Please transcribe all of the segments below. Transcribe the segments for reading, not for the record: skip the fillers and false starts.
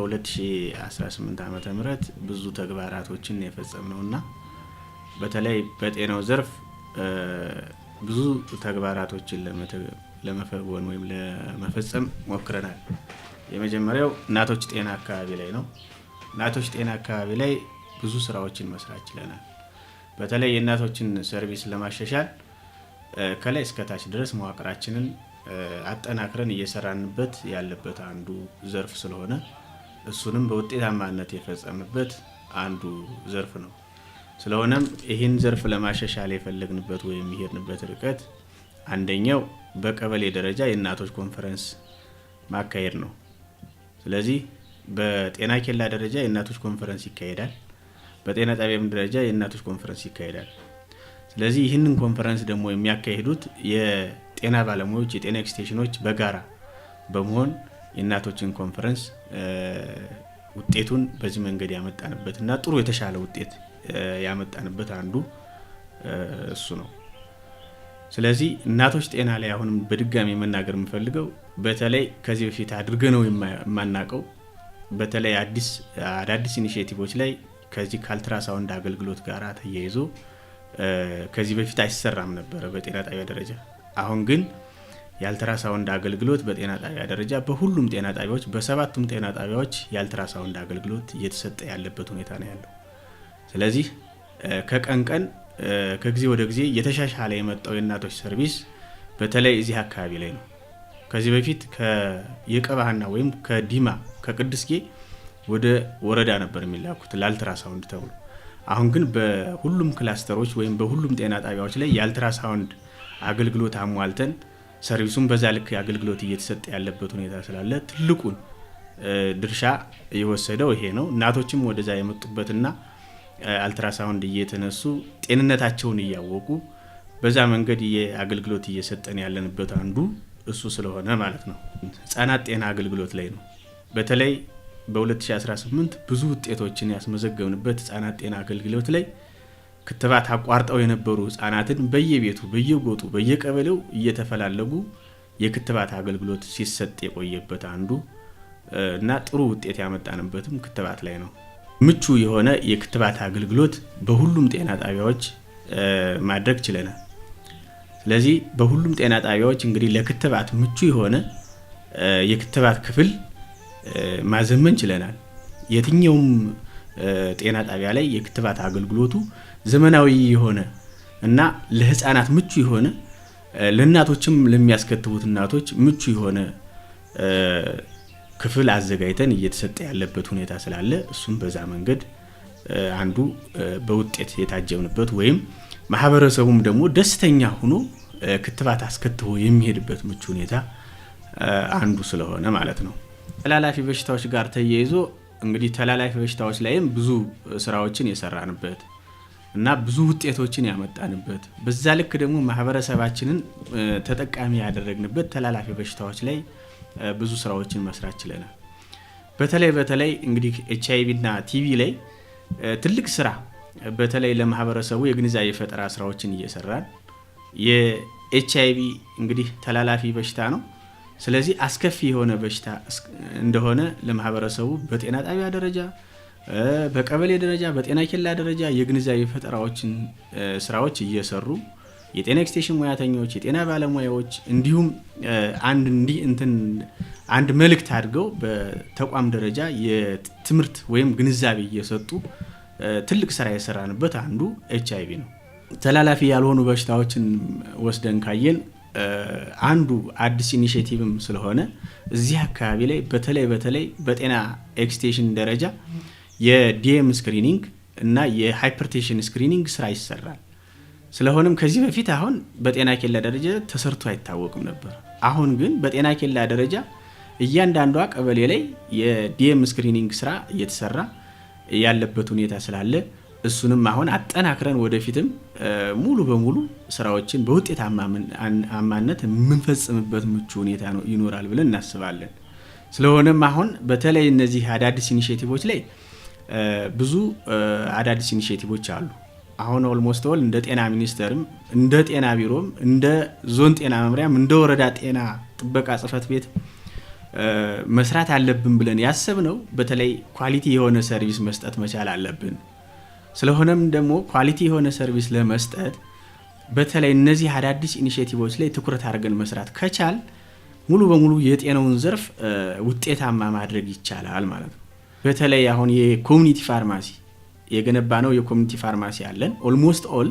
በ2018 ዓመተ ምህረት ብዙ ተግባራቶችን የፈጸምነውና በተለይ በጤናው ዘርፍ ብዙ ተግባራቶችን ለመፈወን ወይም ለመፈጸም ሞክረናል። የመጀመሪያው እናቶች ጤና አካባቢ ላይ ነው። እናቶች ጤና አካባቢ ላይ ብዙ ስራዎችን መስራት ችለናል። በተለይ የእናቶችን ሰርቪስ ለማሻሻል ከላይ እስከ ታች ድረስ መዋቅራችንን አጠናክረን እየሰራንበት ያለበት አንዱ ዘርፍ ስለሆነ እሱንም በውጤታማነት የፈጸምንበት አንዱ ዘርፍ ነው። ስለሆነም ይህን ዘርፍ ለማሻሻል የፈለግንበት ወይም ይሄድንበት ርቀት አንደኛው በቀበሌ ደረጃ የእናቶች ኮንፈረንስ ማካሄድ ነው። ስለዚህ በጤና ኬላ ደረጃ የእናቶች ኮንፈረንስ ይካሄዳል። በጤና ጣቢያም ደረጃ የእናቶች ኮንፈረንስ ይካሄዳል። ስለዚህ ይህንን ኮንፈረንስ ደግሞ የሚያካሂዱት የጤና ባለሙያዎች፣ የጤና ኤክስቴንሽኖች በጋራ በመሆን የእናቶችን ኮንፈረንስ ውጤቱን በዚህ መንገድ ያመጣንበትና ጥሩ የተሻለ ውጤት ያመጣንበት አንዱ እሱ ነው። ስለዚህ እናቶች ጤና ላይ አሁንም በድጋሚ መናገር የምፈልገው በተለይ ከዚህ በፊት አድርገነው የማናቀው በተለይ አዳዲስ ኢኒሺዬቲቮች ላይ ከዚህ ካልትራሳውንድ አገልግሎት ጋር ተያይዞ ከዚህ በፊት አይሰራም ነበር በጤና ጣቢያ ደረጃ። አሁን ግን የአልትራሳውንድ አገልግሎት በጤና ጣቢያ ደረጃ በሁሉም ጤና ጣቢያዎች በሰባቱም ጤና ጣቢያዎች የአልትራሳውንድ አገልግሎት እየተሰጠ ያለበት ሁኔታ ነው ያለው። ስለዚህ ከቀን ቀን ከጊዜ ወደ ጊዜ እየተሻሻለ የመጣው የእናቶች ሰርቪስ በተለይ እዚህ አካባቢ ላይ ነው። ከዚህ በፊት የቀባህና ወይም ከዲማ ከቅድስጌ ወደ ወረዳ ነበር የሚላኩት ለአልትራሳውንድ ተብሎ። አሁን ግን በሁሉም ክላስተሮች ወይም በሁሉም ጤና ጣቢያዎች ላይ የአልትራሳውንድ አገልግሎት አሟልተን ሰርቪሱን በዛ ልክ አገልግሎት እየተሰጠ ያለበት ሁኔታ ስላለ ትልቁን ድርሻ የወሰደው ይሄ ነው። እናቶችም ወደዛ የመጡበትና አልትራሳውንድ እየተነሱ ጤንነታቸውን እያወቁ በዛ መንገድ የአገልግሎት እየሰጠን ያለንበት አንዱ እሱ ስለሆነ ማለት ነው። ህፃናት ጤና አገልግሎት ላይ ነው። በተለይ በ2018 ብዙ ውጤቶችን ያስመዘገብንበት ህፃናት ጤና አገልግሎት ላይ ክትባት አቋርጠው የነበሩ ህፃናትን በየቤቱ በየጎጡ በየቀበሌው እየተፈላለጉ የክትባት አገልግሎት ሲሰጥ የቆየበት አንዱ እና ጥሩ ውጤት ያመጣንበትም ክትባት ላይ ነው። ምቹ የሆነ የክትባት አገልግሎት በሁሉም ጤና ጣቢያዎች ማድረግ ችለናል። ስለዚህ በሁሉም ጤና ጣቢያዎች እንግዲህ ለክትባት ምቹ የሆነ የክትባት ክፍል ማዘመን ችለናል። የትኛውም ጤና ጣቢያ ላይ የክትባት አገልግሎቱ ዘመናዊ የሆነ እና ለህፃናት ምቹ የሆነ ለእናቶችም ለሚያስከትቡት እናቶች ምቹ የሆነ ክፍል አዘጋጅተን እየተሰጠ ያለበት ሁኔታ ስላለ እሱም በዛ መንገድ አንዱ በውጤት የታጀብንበት ወይም ማህበረሰቡም ደግሞ ደስተኛ ሆኖ ክትባት አስከትቦ የሚሄድበት ምቹ ሁኔታ አንዱ ስለሆነ ማለት ነው። ተላላፊ በሽታዎች ጋር ተያይዞ እንግዲህ ተላላፊ በሽታዎች ላይም ብዙ ስራዎችን የሰራንበት እና ብዙ ውጤቶችን ያመጣንበት በዛ ልክ ደግሞ ማህበረሰባችንን ተጠቃሚ ያደረግንበት ተላላፊ በሽታዎች ላይ ብዙ ስራዎችን መስራት ችለናል። በተለይ እንግዲህ ኤችአይቪ እና ቲቪ ላይ ትልቅ ስራ በተለይ ለማህበረሰቡ የግንዛቤ ፈጠራ ስራዎችን እየሰራን የኤችአይቪ እንግዲህ ተላላፊ በሽታ ነው። ስለዚህ አስከፊ የሆነ በሽታ እንደሆነ ለማህበረሰቡ በጤና ጣቢያ ደረጃ በቀበሌ ደረጃ በጤና ኬላ ደረጃ የግንዛቤ ፈጠራዎችን ስራዎች እየሰሩ የጤና ኤክስቴንሽን ሙያተኞች የጤና ባለሙያዎች እንዲሁም አንድ መልእክት አድርገው በተቋም ደረጃ የትምህርት ወይም ግንዛቤ እየሰጡ ትልቅ ስራ የሰራንበት አንዱ ኤችአይቪ ነው። ተላላፊ ያልሆኑ በሽታዎችን ወስደን ካየን አንዱ አዲስ ኢኒሼቲቭም ስለሆነ እዚህ አካባቢ ላይ በተለይ በጤና ኤክስቴንሽን ደረጃ የዲኤም ስክሪኒንግ እና የሃይፐርቴንሽን ስክሪኒንግ ስራ ይሰራል። ስለሆነም ከዚህ በፊት አሁን በጤና ኬላ ደረጃ ተሰርቶ አይታወቅም ነበር። አሁን ግን በጤና ኬላ ደረጃ እያንዳንዷ ቀበሌ ላይ የዲኤም ስክሪኒንግ ስራ እየተሰራ ያለበት ሁኔታ ስላለ እሱንም አሁን አጠናክረን ወደፊትም ሙሉ በሙሉ ስራዎችን በውጤታማነት የምንፈጽምበት ምቹ ሁኔታ ይኖራል ብለን እናስባለን። ስለሆነም አሁን በተለይ እነዚህ አዳዲስ ኢኒሼቲቮች ላይ ብዙ አዳዲስ ኢኒሼቲቮች አሉ። አሁን ኦልሞስት ኦል እንደ ጤና ሚኒስቴርም እንደ ጤና ቢሮም እንደ ዞን ጤና መምሪያም እንደ ወረዳ ጤና ጥበቃ ጽሕፈት ቤት መስራት አለብን ብለን ያሰብነው በተለይ ኳሊቲ የሆነ ሰርቪስ መስጠት መቻል አለብን። ስለሆነም ደግሞ ኳሊቲ የሆነ ሰርቪስ ለመስጠት በተለይ እነዚህ አዳዲስ ኢኒሼቲቮች ላይ ትኩረት አድርገን መስራት ከቻል ሙሉ በሙሉ የጤናውን ዘርፍ ውጤታማ ማድረግ ይቻላል ማለት ነው። በተለይ አሁን የኮሚኒቲ ፋርማሲ የገነባ ነው የኮሚኒቲ ፋርማሲ አለን። ኦልሞስት ኦል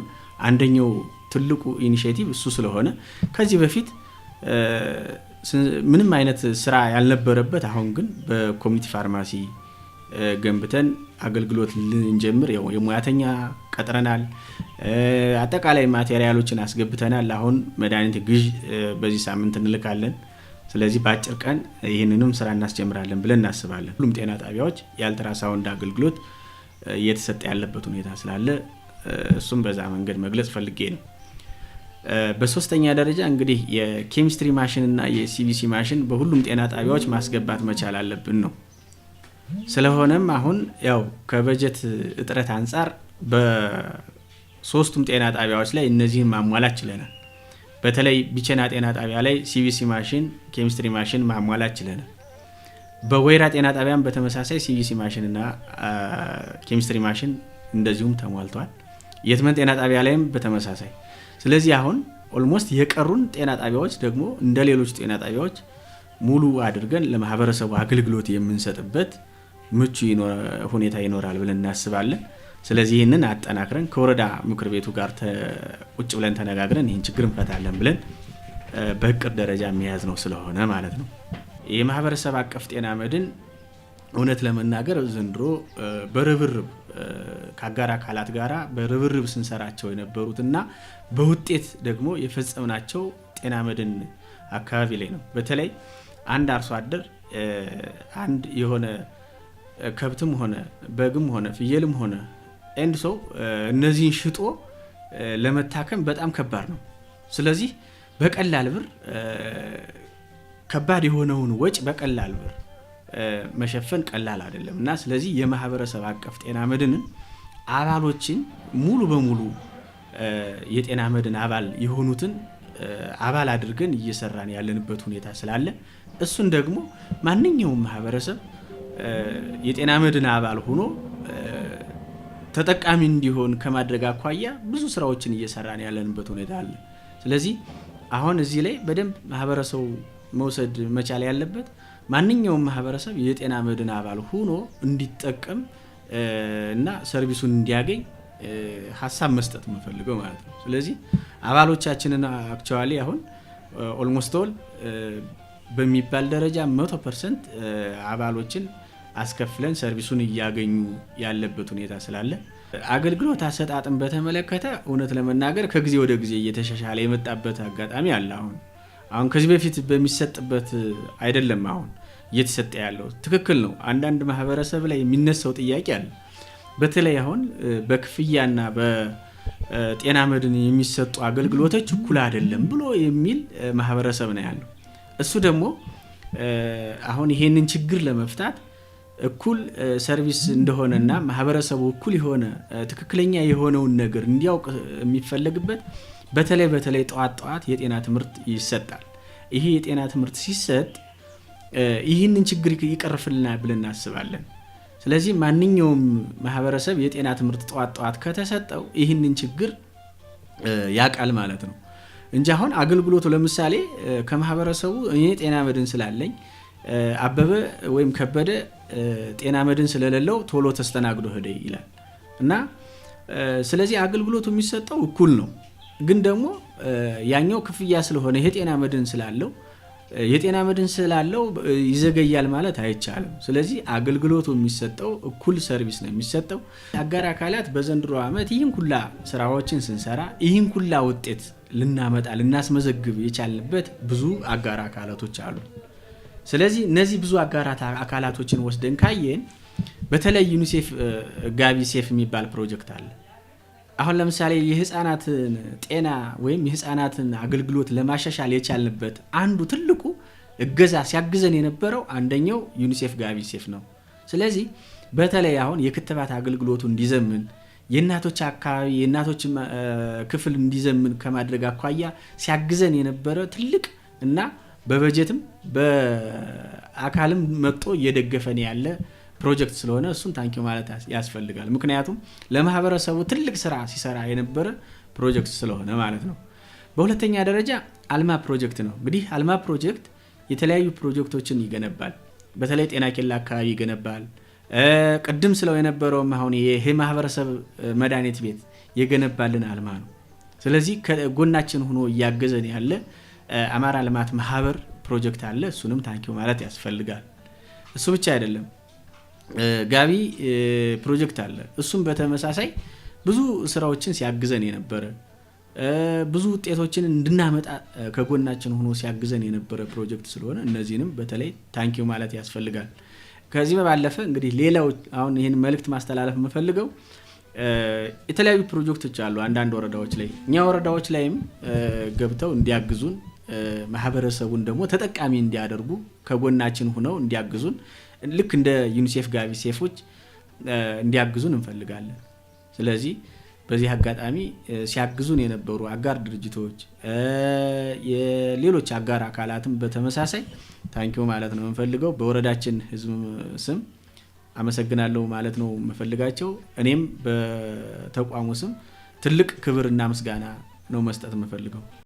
አንደኛው ትልቁ ኢኒሼቲቭ እሱ ስለሆነ ከዚህ በፊት ምንም አይነት ስራ ያልነበረበት አሁን ግን በኮሚኒቲ ፋርማሲ ገንብተን አገልግሎት ልንጀምር የሙያተኛ ቀጥረናል። አጠቃላይ ማቴሪያሎችን አስገብተናል። አሁን መድኃኒት ግዥ በዚህ ሳምንት እንልካለን። ስለዚህ በአጭር ቀን ይህንንም ስራ እናስጀምራለን ብለን እናስባለን። ሁሉም ጤና ጣቢያዎች የአልትራሳውንድ አገልግሎት እየተሰጠ ያለበት ሁኔታ ስላለ እሱም በዛ መንገድ መግለጽ ፈልጌ ነው። በሶስተኛ ደረጃ እንግዲህ የኬሚስትሪ ማሽን እና የሲቢሲ ማሽን በሁሉም ጤና ጣቢያዎች ማስገባት መቻል አለብን ነው። ስለሆነም አሁን ያው ከበጀት እጥረት አንጻር በሶስቱም ጤና ጣቢያዎች ላይ እነዚህን ማሟላት ችለናል። በተለይ ቢቸና ጤና ጣቢያ ላይ ሲቢሲ ማሽን፣ ኬሚስትሪ ማሽን ማሟላት ችለናል። በወይራ ጤና ጣቢያም በተመሳሳይ ሲቢሲ ማሽን እና ኬሚስትሪ ማሽን እንደዚሁም ተሟልቷል። የትመን ጤና ጣቢያ ላይም በተመሳሳይ። ስለዚህ አሁን ኦልሞስት የቀሩን ጤና ጣቢያዎች ደግሞ እንደ ሌሎች ጤና ጣቢያዎች ሙሉ አድርገን ለማህበረሰቡ አገልግሎት የምንሰጥበት ምቹ ሁኔታ ይኖራል ብለን እናስባለን። ስለዚህ ይህንን አጠናክረን ከወረዳ ምክር ቤቱ ጋር ቁጭ ብለን ተነጋግረን ይህን ችግር እንፈታለን ብለን በእቅድ ደረጃ የሚያዝ ነው ስለሆነ ማለት ነው። የማህበረሰብ አቀፍ ጤና መድን እውነት ለመናገር ዘንድሮ በርብርብ ከአጋር አካላት ጋራ በርብርብ ስንሰራቸው የነበሩትና በውጤት ደግሞ የፈጸምናቸው ጤና መድን አካባቢ ላይ ነው። በተለይ አንድ አርሶ አደር አንድ የሆነ ከብትም ሆነ በግም ሆነ ፍየልም ሆነ አንድ ሰው እነዚህን ሽጦ ለመታከም በጣም ከባድ ነው። ስለዚህ በቀላል ብር ከባድ የሆነውን ወጭ በቀላል ብር መሸፈን ቀላል አይደለም እና ስለዚህ የማህበረሰብ አቀፍ ጤና መድንን አባሎችን ሙሉ በሙሉ የጤና መድን አባል የሆኑትን አባል አድርገን እየሰራን ያለንበት ሁኔታ ስላለ እሱን ደግሞ ማንኛውም ማህበረሰብ የጤና መድን አባል ሆኖ ተጠቃሚ እንዲሆን ከማድረግ አኳያ ብዙ ስራዎችን እየሰራን ያለንበት ሁኔታ አለ። ስለዚህ አሁን እዚህ ላይ በደንብ ማህበረሰቡ መውሰድ መቻል ያለበት ማንኛውም ማህበረሰብ የጤና መድን አባል ሆኖ እንዲጠቀም እና ሰርቪሱን እንዲያገኝ ሐሳብ መስጠት የምፈልገው ማለት ነው። ስለዚህ አባሎቻችንን አክቹአሊ አሁን ኦልሞስት ኦል በሚባል ደረጃ 100% አባሎችን አስከፍለን ሰርቪሱን እያገኙ ያለበት ሁኔታ ስላለ አገልግሎት አሰጣጥን በተመለከተ እውነት ለመናገር ከጊዜ ወደ ጊዜ እየተሻሻለ የመጣበት አጋጣሚ አለ። አሁን ከዚህ በፊት በሚሰጥበት አይደለም አሁን እየተሰጠ ያለው ትክክል ነው። አንዳንድ ማህበረሰብ ላይ የሚነሳው ጥያቄ አለ። በተለይ አሁን በክፍያና በጤና መድን የሚሰጡ አገልግሎቶች እኩል አይደለም ብሎ የሚል ማህበረሰብ ነው ያለው። እሱ ደግሞ አሁን ይሄንን ችግር ለመፍታት እኩል ሰርቪስ እንደሆነና ማህበረሰቡ እኩል የሆነ ትክክለኛ የሆነውን ነገር እንዲያውቅ የሚፈልግበት በተለይ ጠዋት የጤና ትምህርት ይሰጣል። ይሄ የጤና ትምህርት ሲሰጥ ይህንን ችግር ይቀርፍልናል ብለን እናስባለን። ስለዚህ ማንኛውም ማህበረሰብ የጤና ትምህርት ጠዋት ከተሰጠው ይህንን ችግር ያቃል ማለት ነው እንጂ አሁን አገልግሎቱ ለምሳሌ ከማህበረሰቡ እኔ ጤና መድን ስላለኝ አበበ ወይም ከበደ ጤና መድን ስለሌለው ቶሎ ተስተናግዶ ሄደ ይላል እና ስለዚህ አገልግሎቱ የሚሰጠው እኩል ነው። ግን ደግሞ ያኛው ክፍያ ስለሆነ የጤና መድን ስላለው ይዘገያል ማለት አይቻልም። ስለዚህ አገልግሎቱ የሚሰጠው እኩል ሰርቪስ ነው የሚሰጠው። አጋር አካላት በዘንድሮ ዓመት ይህን ሁላ ስራዎችን ስንሰራ ይህን ሁላ ውጤት ልናስመዘግብ የቻልንበት ብዙ አጋር አካላቶች አሉ። ስለዚህ እነዚህ ብዙ አጋር አካላቶችን ወስደን ካየን በተለይ ዩኒሴፍ ጋቢ ሴፍ የሚባል ፕሮጀክት አለ። አሁን ለምሳሌ የህፃናትን ጤና ወይም የህፃናትን አገልግሎት ለማሻሻል የቻልንበት አንዱ ትልቁ እገዛ ሲያግዘን የነበረው አንደኛው ዩኒሴፍ ጋቢ ሴፍ ነው። ስለዚህ በተለይ አሁን የክትባት አገልግሎቱ እንዲዘምን የእናቶች አካባቢ የእናቶች ክፍል እንዲዘምን ከማድረግ አኳያ ሲያግዘን የነበረ ትልቅ እና በበጀትም በአካልም መጥቶ እየደገፈን ያለ ፕሮጀክት ስለሆነ እሱን ታንኪው ማለት ያስፈልጋል። ምክንያቱም ለማህበረሰቡ ትልቅ ስራ ሲሰራ የነበረ ፕሮጀክት ስለሆነ ማለት ነው። በሁለተኛ ደረጃ አልማ ፕሮጀክት ነው። እንግዲህ አልማ ፕሮጀክት የተለያዩ ፕሮጀክቶችን ይገነባል። በተለይ ጤና ኬላ አካባቢ ይገነባል። ቅድም ስለው የነበረውም አሁን ይሄ ማህበረሰብ መድኃኒት ቤት የገነባልን አልማ ነው። ስለዚህ ከጎናችን ሆኖ እያገዘን ያለ አማራ ልማት ማህበር ፕሮጀክት አለ። እሱንም ታንኪው ማለት ያስፈልጋል። እሱ ብቻ አይደለም፣ ጋቢ ፕሮጀክት አለ። እሱም በተመሳሳይ ብዙ ስራዎችን ሲያግዘን የነበረ ብዙ ውጤቶችን እንድናመጣ ከጎናችን ሆኖ ሲያግዘን የነበረ ፕሮጀክት ስለሆነ እነዚህንም በተለይ ታንኪው ማለት ያስፈልጋል። ከዚህ በባለፈ እንግዲህ ሌላው አሁን ይሄን መልእክት ማስተላለፍ የምፈልገው የተለያዩ ፕሮጀክቶች አሉ አንዳንድ ወረዳዎች ላይ። እኛ ወረዳዎች ላይም ገብተው እንዲያግዙን ማህበረሰቡን ደግሞ ተጠቃሚ እንዲያደርጉ ከጎናችን ሆነው እንዲያግዙን ልክ እንደ ዩኒሴፍ ጋቢ ሴፎች እንዲያግዙን እንፈልጋለን። ስለዚህ በዚህ አጋጣሚ ሲያግዙን የነበሩ አጋር ድርጅቶች የሌሎች አጋር አካላትም በተመሳሳይ ታንኪው ማለት ነው እንፈልገው። በወረዳችን ህዝብ ስም አመሰግናለሁ ማለት ነው መፈልጋቸው። እኔም በተቋሙ ስም ትልቅ ክብርና ምስጋና ነው መስጠት መፈልገው።